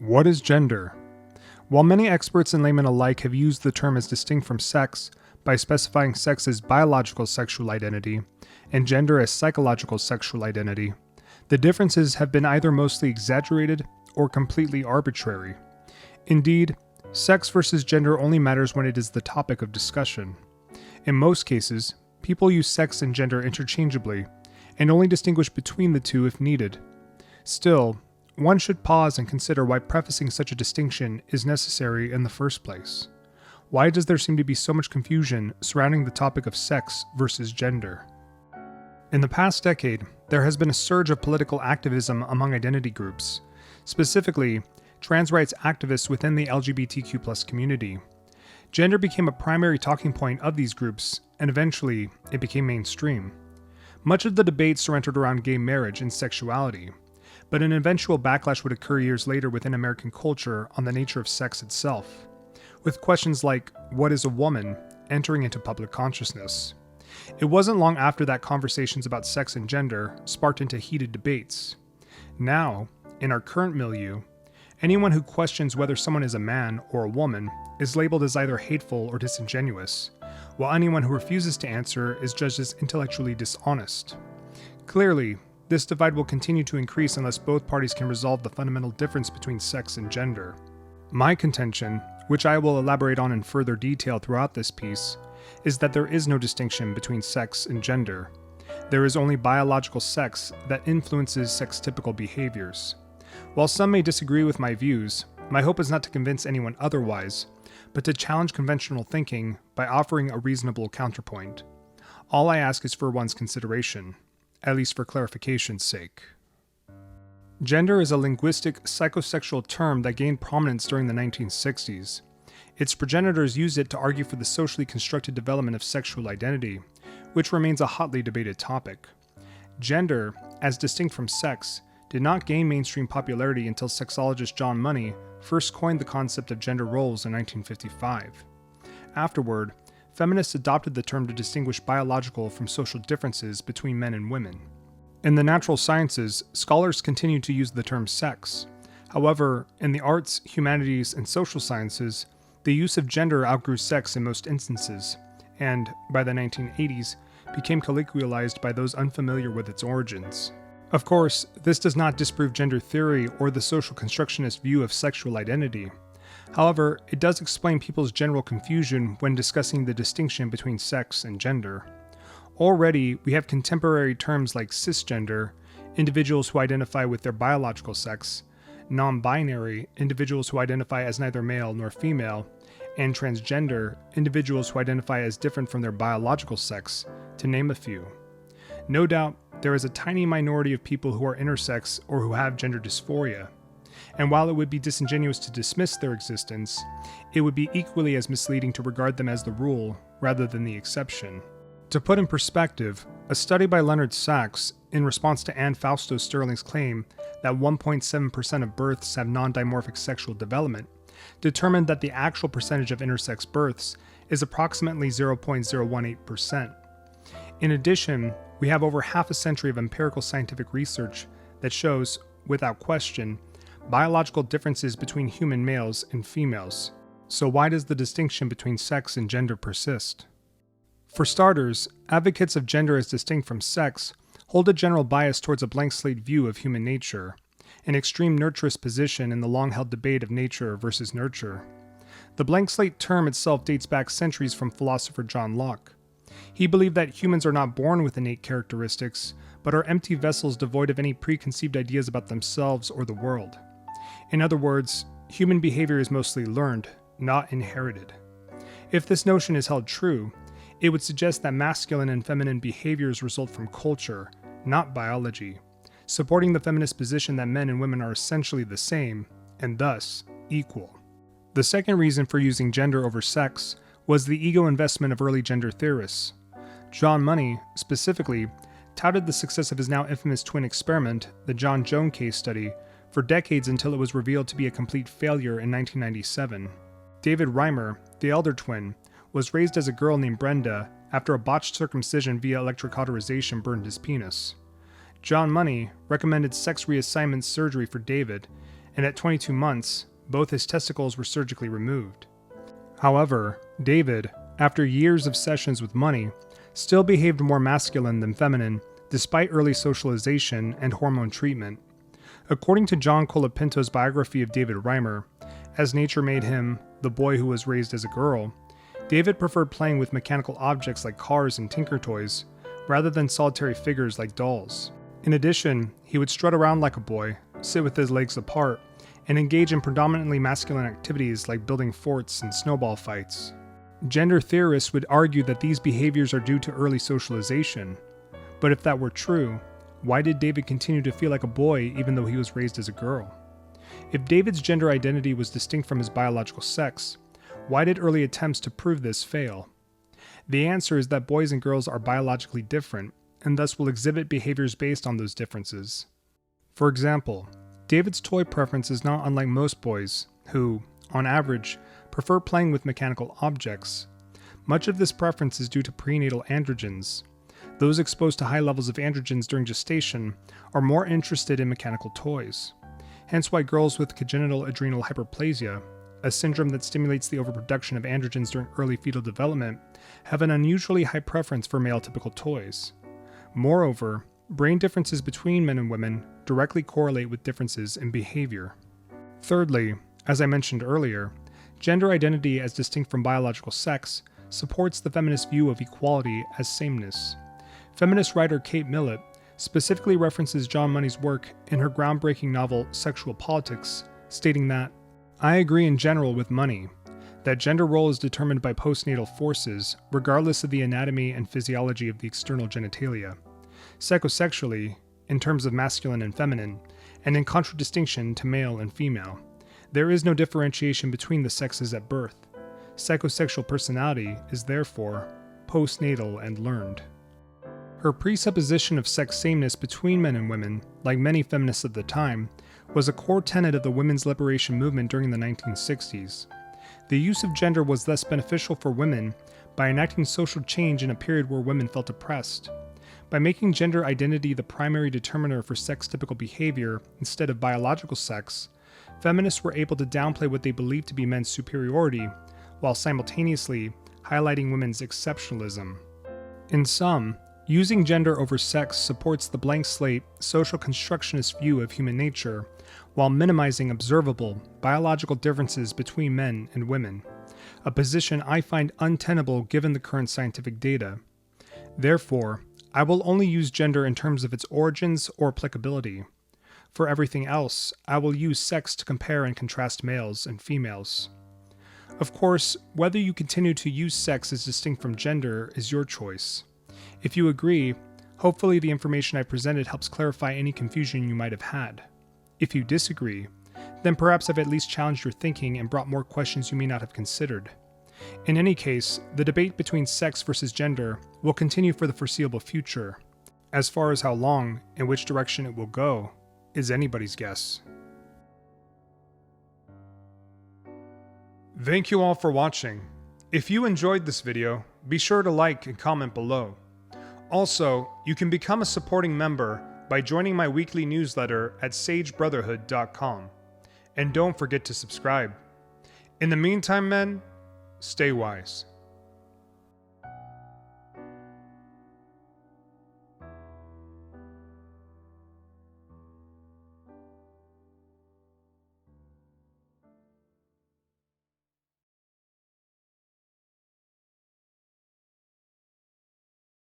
What is gender? While many experts and laymen alike have used the term as distinct from sex by specifying sex as biological sexual identity and gender as psychological sexual identity, the differences have been either mostly exaggerated or completely arbitrary. Indeed, sex versus gender only matters when it is the topic of discussion. In most cases, people use sex and gender interchangeably and only distinguish between the two if needed. Still, one should pause and consider why prefacing such a distinction is necessary in the first place. Why does there seem to be so much confusion surrounding the topic of sex versus gender? In the past decade, there has been a surge of political activism among identity groups, specifically trans rights activists within the LGBTQ+ community. Gender became a primary talking point of these groups, and eventually, it became mainstream. Much of the debate centered around gay marriage and sexuality, but an eventual backlash would occur years later within American culture on the nature of sex itself, with questions like, what is a woman, entering into public consciousness. It wasn't long after that conversations about sex and gender sparked into heated debates. Now, in our current milieu, anyone who questions whether someone is a man or a woman is labeled as either hateful or disingenuous, while anyone who refuses to answer is judged as intellectually dishonest. Clearly, this divide will continue to increase unless both parties can resolve the fundamental difference between sex and gender. My contention, which I will elaborate on in further detail throughout this piece, is that there is no distinction between sex and gender. There is only biological sex that influences sex-typical behaviors. While some may disagree with my views, my hope is not to convince anyone otherwise, but to challenge conventional thinking by offering a reasonable counterpoint. All I ask is for one's consideration, at least for clarification's sake. Gender is a linguistic, psychosexual term that gained prominence during the 1960s. Its progenitors used it to argue for the socially constructed development of sexual identity, which remains a hotly debated topic. Gender, as distinct from sex, did not gain mainstream popularity until sexologist John Money first coined the concept of gender roles in 1955. Afterward, feminists adopted the term to distinguish biological from social differences between men and women. In the natural sciences, scholars continue to use the term sex. However, in the arts, humanities, and social sciences, the use of gender outgrew sex in most instances, and, by the 1980s, became colloquialized by those unfamiliar with its origins. Of course, this does not disprove gender theory or the social constructionist view of sexual identity. However, it does explain people's general confusion when discussing the distinction between sex and gender. Already, we have contemporary terms like cisgender, individuals who identify with their biological sex, non-binary, individuals who identify as neither male nor female, and transgender, individuals who identify as different from their biological sex, to name a few. No doubt, there is a tiny minority of people who are intersex or who have gender dysphoria. And while it would be disingenuous to dismiss their existence, it would be equally as misleading to regard them as the rule rather than the exception. To put in perspective, a study by Leonard Sachs, in response to Anne Fausto Sterling's claim that 1.7% of births have non-dimorphic sexual development, determined that the actual percentage of intersex births is approximately 0.018%. In addition, we have over half a century of empirical scientific research that shows, without question, biological differences between human males and females. So why does the distinction between sex and gender persist? For starters, advocates of gender as distinct from sex hold a general bias towards a blank slate view of human nature, an extreme nurturist position in the long-held debate of nature versus nurture. The blank slate term itself dates back centuries from philosopher John Locke. He believed that humans are not born with innate characteristics, but are empty vessels devoid of any preconceived ideas about themselves or the world. In other words, human behavior is mostly learned, not inherited. If this notion is held true, it would suggest that masculine and feminine behaviors result from culture, not biology, supporting the feminist position that men and women are essentially the same, and thus, equal. The second reason for using gender over sex was the ego investment of early gender theorists. John Money, specifically, touted the success of his now infamous twin experiment, the John Joan case study, for decades until it was revealed to be a complete failure in 1997. David Reimer, the elder twin, was raised as a girl named Brenda after a botched circumcision via electrocauterization burned his penis. John Money recommended sex reassignment surgery for David, and at 22 months, both his testicles were surgically removed. However, David, after years of sessions with money, still behaved more masculine than feminine despite early socialization and hormone treatment. According to John Colapinto's biography of David Reimer, as nature made him the boy who was raised as a girl, David preferred playing with mechanical objects like cars and tinker toys, rather than solitary figures like dolls. In addition, he would strut around like a boy, sit with his legs apart, and engage in predominantly masculine activities like building forts and snowball fights. Gender theorists would argue that these behaviors are due to early socialization. But if that were true, why did David continue to feel like a boy even though he was raised as a girl? If David's gender identity was distinct from his biological sex, why did early attempts to prove this fail? The answer is that boys and girls are biologically different, and thus will exhibit behaviors based on those differences. For example, David's toy preference is not unlike most boys, who, on average, prefer playing with mechanical objects. Much of this preference is due to prenatal androgens. Those exposed to high levels of androgens during gestation are more interested in mechanical toys. Hence why girls with congenital adrenal hyperplasia, a syndrome that stimulates the overproduction of androgens during early fetal development, have an unusually high preference for male-typical toys. Moreover, brain differences between men and women directly correlate with differences in behavior. Thirdly, as I mentioned earlier, gender identity as distinct from biological sex supports the feminist view of equality as sameness. Feminist writer Kate Millett specifically references John Money's work in her groundbreaking novel Sexual Politics, stating that, "I agree in general with Money, that gender role is determined by postnatal forces, regardless of the anatomy and physiology of the external genitalia. Psychosexually, in terms of masculine and feminine, and in contradistinction to male and female, there is no differentiation between the sexes at birth. Psychosexual personality is therefore postnatal and learned." Her presupposition of sex sameness between men and women, like many feminists of the time, was a core tenet of the women's liberation movement during the 1960s. The use of gender was thus beneficial for women by enacting social change in a period where women felt oppressed. By making gender identity the primary determiner for sex-typical behavior instead of biological sex, feminists were able to downplay what they believed to be men's superiority, while simultaneously highlighting women's exceptionalism. In sum, using gender over sex supports the blank slate, social constructionist view of human nature, while minimizing observable, biological differences between men and women, a position I find untenable given the current scientific data. Therefore, I will only use gender in terms of its origins or applicability. For everything else, I will use sex to compare and contrast males and females. Of course, whether you continue to use sex as distinct from gender is your choice. If you agree, hopefully the information I presented helps clarify any confusion you might have had. If you disagree, then perhaps I've at least challenged your thinking and brought more questions you may not have considered. In any case, the debate between sex versus gender will continue for the foreseeable future. As far as how long and which direction it will go is anybody's guess. Thank you all for watching. If you enjoyed this video, be sure to like and comment below. Also, you can become a supporting member by joining my weekly newsletter at sagebrotherhood.com. And don't forget to subscribe. In the meantime, men, stay wise.